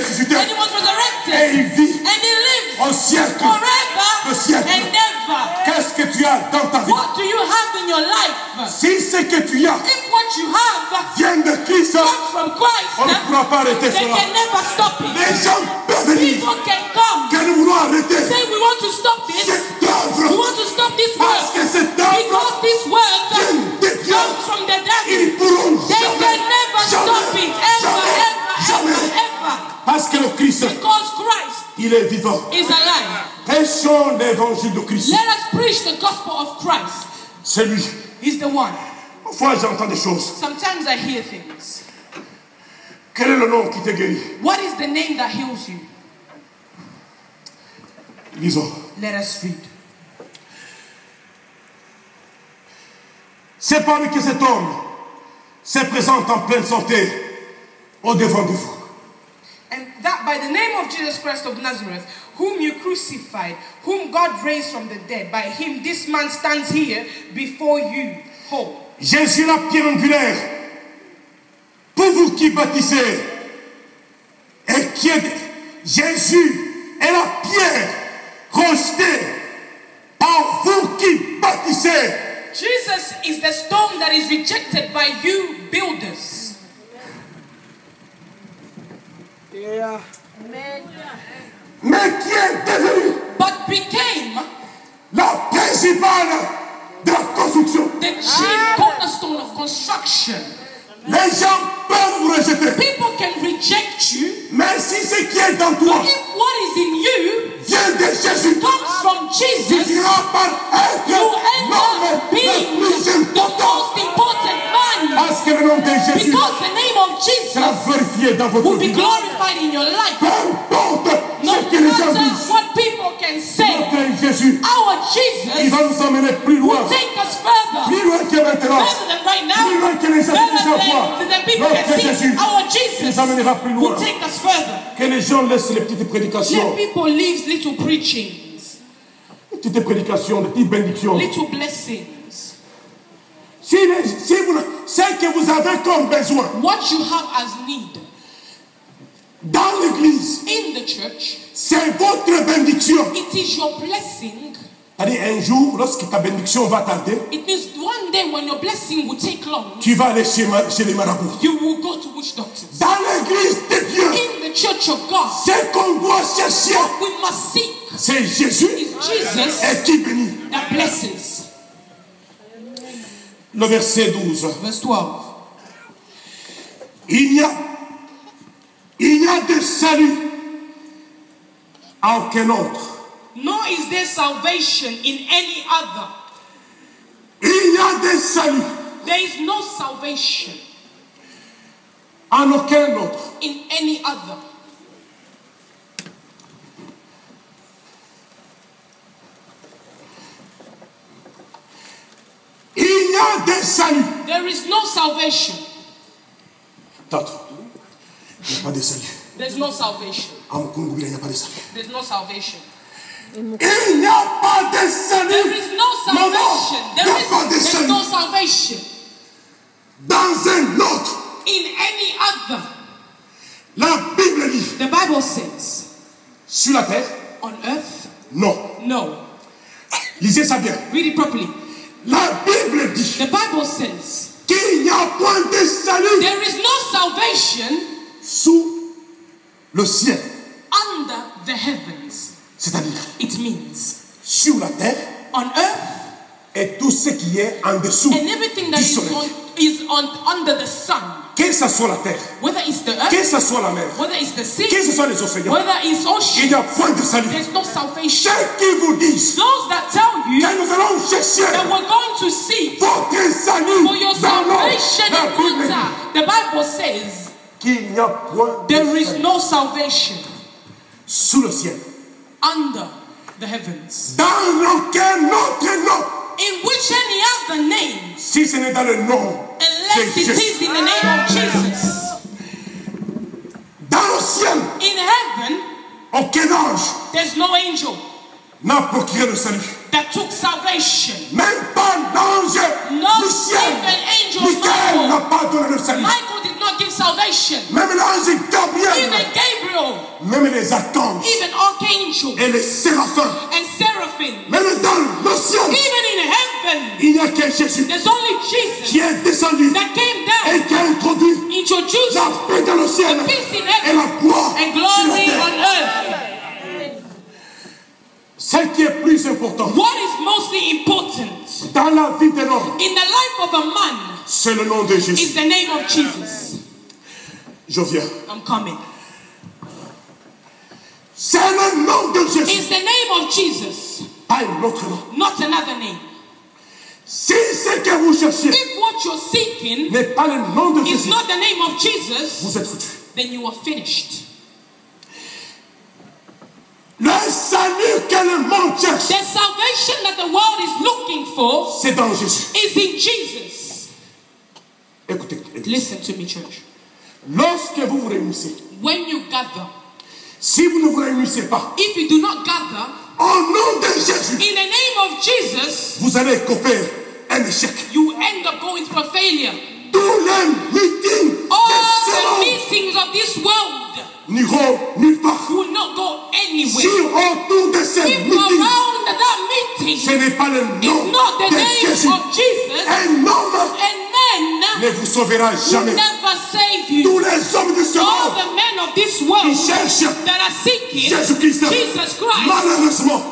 ressuscité. And he was resurrected. Et il vit And he lives au siècle forever de siècle. and ever. Qu'est-ce que tu as dans ta vie? What do you have in your life? Si ce que tu as If what you have vient de Christ, comes from Christ, on ne pourra pas arrêter they cela. can never stop it. Les gens peuvent venir People can come, que nous voulons arrêter say we want to stop this. cette We œuvre want to stop this parce work. que cette œuvre Because this work vient de Dieu. comes from the devil. Ils pourront They jamais, can never stop it. Ever, jamais, ever, ever. parce que le Christ, Because Christ il est vivant. is alive. Prêchons l'évangile de Christ. Let us preach the gospel of Christ. C'est lui. He's the one. Parfois j'entends des choses. Sometimes I hear things. Quel est le nom qui te guérit? What is the name that heals you? Lisons. Let us read. C'est par lui que cet homme se présente en pleine santé au devant de vous. And that by the name of Jesus Christ of Nazareth, whom you crucified, whom God raised from the dead, by him this man stands here before you whole. Jésus la pierre angulaire, pour vous qui bâtissez, et qui êtes, Jésus est la pierre rejetée par vous qui bâtissez. Jesus is the stone that is rejected by you builders. Yeah. Mais qui est devenu But became la principale de la construction. the chief cornerstone of construction. Les gens peuvent vous rejeter. People can reject you, Mais si ce qui est dans toi if what is in you vient de Jésus, comes from tu Jesus, finiras par être you end l'homme up being le plus the important. most important man. Parce que le nom de Jésus Because the name of sera Jesus glorifié dans votre will be vie. glorified in your life. Peu importe No ce que les gens matter disent, what people can say, notre Jésus, our il Jesus va nous emmener plus loin. will take us further. Plus loin que maintenant. Further than right Plus now. loin que les gens déjà voient. Further than people Notre can see. Jésus Our nous Jesus emmènera plus will loin. take us further. Que les gens laissent les petites prédications. Let people leave little preachings, Les petites prédications, les petites bénédictions. little blessings. Si ce que vous avez comme besoin What you have as need dans l'église, in the church, c'est votre bénédiction. it is your blessing. C'est-à-dire un jour, lorsque ta bénédiction va tarder, It means one day when your blessing will take long, tu vas aller chez les marabouts. you will go to witch doctors. Dans l'église de Dieu, In the church of God, ce qu'on doit chercher, we must seek c'est Jésus is Jesus et qui bénit. that blesses. Le verset 12. Verse 12. Il y a de salut à aucun autre. Nor is there salvation in any other. Il y a de salut There is no salvation en aucun autre. in any other. Il y a de salut. There is no salvation. Attends. Il n'y a pas de salut. There's no salvation. À Mukungu, il n'y a pas de salut. There's no salvation. Il n'y a pas de salut. There is no salvation. Il n'y a pas de There's salut. no salvation Dans un autre. in any other. La Bible dit, The Bible says, sur la terre, on earth, non. no. Lisez ça bien. Read it properly. La Bible dit The Bible says, qu'il n'y a point de salut there is no salvation sous le ciel. under the heavens. C'est-à-dire, It means sur la terre on earth et tout ce qui est en dessous and everything that du is soleil. under the sun. Que ce soit la terre, Whether it's the que earth, ce soit la mer, whether it's the sea, que ce soit les océans, whether it's il n'y a ocean, point de salut. there's no salvation. Ceux qui vous disent Those that tell you que nous allons chercher that we're going to seek votre salut for your dans l'eau, salvation la in Bible water, dit the Bible says qu'il n'y a point de there is salut no salvation sous le ciel. under the heavens. Dans aucun autre nom, In which any other name, si ce n'est dans le nom unless de it Jésus. is in the name of Jesus. Dans le ciel, In heaven, aucun ange there's no angel n'a procuré le salut. that took salvation. Même pas l'ange Not du ciel. even angel Michael n'a Michael. pas donné le salut. Michael did not give Dans salvation. Même l'ange Gabriel, Even Gabriel, même les archanges even archangels et les séraphins, and seraphim, même dans le ciel, even in heaven, il n'y a qu'un Jésus there's only Jesus qui est descendu that came down, et qui a introduit introduced la paix dans le ciel the peace in et heaven la gloire and sur la glory terre. on earth. Ce qui est plus important What is mostly important dans la vie de l'homme, in the life of a man c'est le nom de Jésus. is the name of Jesus. Je viens. I'm coming. C'est le nom de Jésus, It's the name of Jesus, pas un autre nom. not another name. Si ce que vous cherchez If what you're seeking n'est pas le nom de is Jésus, not the name of Jesus, vous êtes foutus. then you are finished. Le salut que le monde cherche, The salvation that the world is looking for c'est dans Jésus. is in Jesus. Écoutez, écoutez. Listen to me, church. Lorsque vous vous réunissez, When you gather, si vous ne vous réunissez pas, if you do not gather au nom de Jésus, in the name of Jesus, vous allez couper un échec. you end up going through a failure. Tous les meetings All de ce the monde meetings of this world n'iront nulle part. will not go Si anywhere. autour de ces If meetings, around that ce meeting n'est pas le is nom not the de name Jésus, of Jesus, un homme and men ne vous sauvera will jamais. never save you. Tous les hommes de ce All monde the men of this qui world cherchent that are seeking Jésus-Christ, Jesus Christ, malheureusement,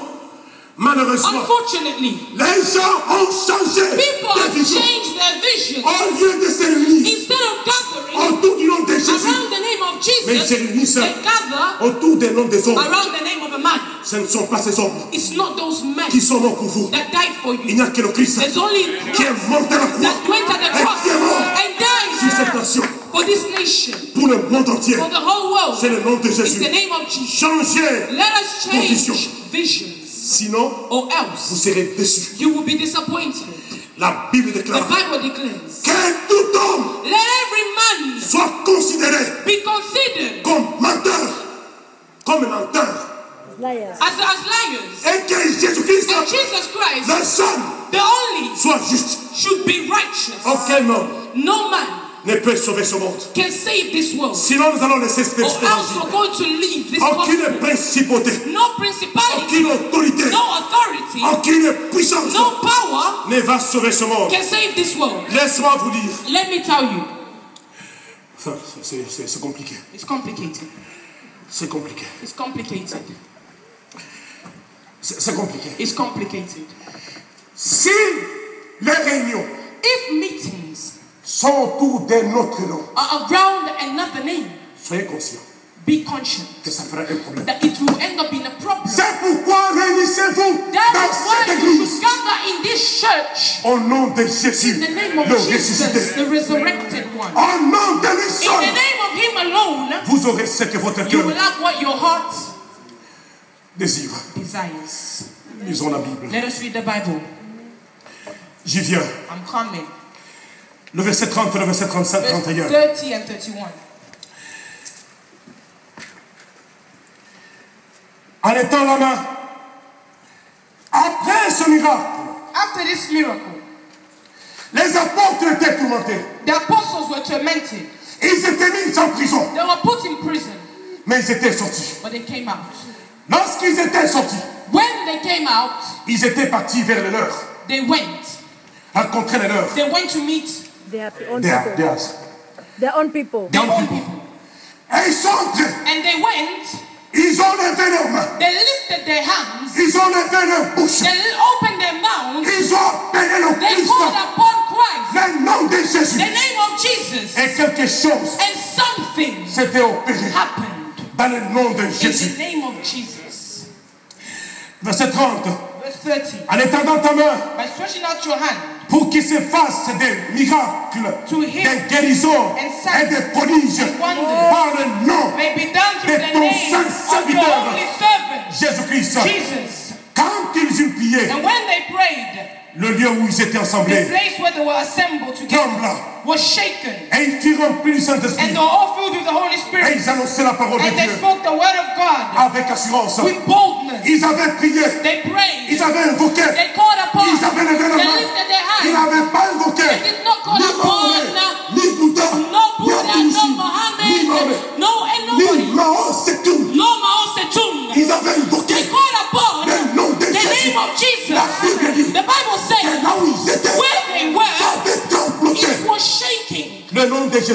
unfortunately, les gens ont changé people de have vision. changed their vision. Au lieu de se réunir Instead of gathering autour du nom de Jésus, around the name of mais ils se Jesus, réunissent they gather autour des noms des hommes. around the name of a man. Ce ne sont pas ces hommes It's not those men qui sont morts pour vous. that died for Il you. n'y a que le Christ There's only qui est Christ mort à la croix that went at the et cross qui est mort and sur cette died nation for this nation, pour le monde entier. for the whole world. C'est le nom de It's Jésus. the name of Jesus. Changez, Let us Condition. change visions, sinon or vous else serez déçus. you will be disappointed. La Bible The déclare Bible declares, que tout homme let every man soit considéré be considered comme menteur, Liars. as liars. et que Jésus-Christ, And Jesus Christ, le seul, the only, soit juste. should be righteous. Aucun homme No man ne peut sauver ce monde. can save this world. Sinon, nous allons laisser cet Or else évangile. we're going to leave this Aucune gospel. principauté, No principality, aucune autorité, no authority, aucune puissance no power ne va sauver ce monde. can save this world. Laisse-moi vous dire, Let me tell you, enfin, c'est compliqué. it's complicated. C'est compliqué. It's complicated. C'est compliqué. It's complicated. Si les réunions If meetings sont autour d'un autre nom, are around another name, soyez conscients be conscious que ça fera un problème. that it will end up being a problem. C'est pourquoi réunissez-vous That dans is why cette you église should gather in this church au nom de Jésus, in the name of le Jesus, ressuscité. the resurrected one. Au nom de lui In seul, the name of Him alone, vous aurez ce que votre you cœur will have what your heart désire. desires. Lisons la Bible. Let us read the Bible. J'y viens. I'm coming. Le verset 30, le verset 35, Verse 31. 30 and 31. En étant là-bas, après ce miracle, After this miracle, les apôtres étaient tourmentés. the apostles were tormented. Ils étaient mis en prison, They were put in prison, mais ils étaient sortis. but they came out. Lorsqu'ils étaient sortis, When they came out, ils étaient partis vers les leurs, they went. rencontrer les leurs. They went to meet Their own Their people. their own people. Et ils sont entrés, And they went, ils ont levé leurs mains, they lifted their hands, ils ont levé leur bouche, they opened their mouths, ils ont appelé le they Christ, called upon Christ, le nom de Jésus. the name of Jesus, Et quelque chose and something s'était opéré happened dans le nom de in Jésus. the name of Jesus. Verset 30. Verse 30. En étendant ta main By stretching out your hand pour qu'il se fasse des miracles, To heal des guérisons and signs et des prodiges and wonders par le nom may be done through de the ton name saint of your serviteur holy servant, Jésus-Christ. Jesus. Quand ils eurent prié, And when they prayed, le lieu où ils étaient the assemblés place where they were assembled together trembla was shaken, et ils furent remplis du and Saint-Esprit they were all filled with the Holy et Spirit, ils annonçaient la parole de and they Dieu spoke the word of God avec assurance. with boldness. Ils avaient prié, They prayed, ils avaient invoqué, they called upon, ils avaient levé la they main. lifted their Ils hands. n'avaient pas invoqué They did not call ni upon Mahomet, ni Bouddha, no ni Buddha, no Abdul-Sim,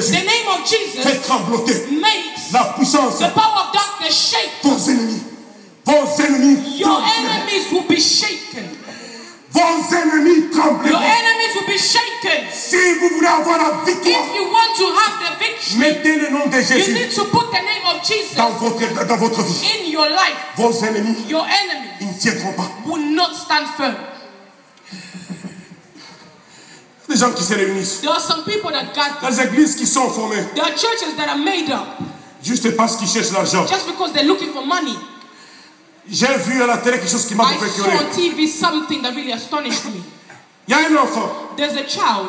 Jésus The name of fait Jesus trembloter makes la puissance the power of darkness shake. vos ennemis. Vos ennemis Your tremblent. enemies will be shaken. Vos ennemis tremblent. Your enemies will be shaken. Si vous voulez avoir la victoire, If you want to have the victory, mettez le nom de you Jésus need to put the name of Jesus dans votre vie. in your life. Vos ennemis, Your enemies ils ne tiendront pas. will not stand firm. Les gens qui se réunissent, There are some people that gather. les églises qui sont formées, There are churches that are made up juste parce qu'ils cherchent l'argent. just because they're looking for money. J'ai vu à la télé quelque chose qui m'a I beaucoup saw écœuré. on TV something that really astonished me. Il y a un enfant There's a child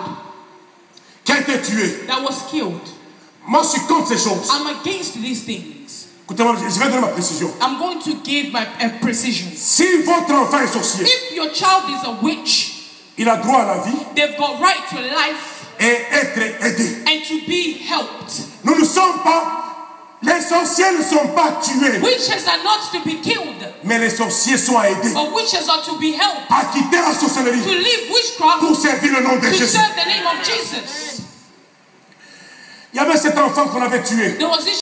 qui a été tué. that was killed. Moi, je suis contre ces choses. I'm against these things. Écoutez-moi, je vais donner ma précision. I'm going to give my precision. Si votre enfant est sorcier, If your child is a witch, il a droit à la vie they've got right to life et être aidé. and to be helped. Nous ne sommes pas, les sorciers ne sont pas tués, Witches are not to be killed, mais les sorciers sont à aider but witches are to be helped à quitter la sorcellerie to leave witchcraft pour servir le nom de to Jésus. serve the name of Jesus. Il y avait cet enfant qu'on avait tué. There was this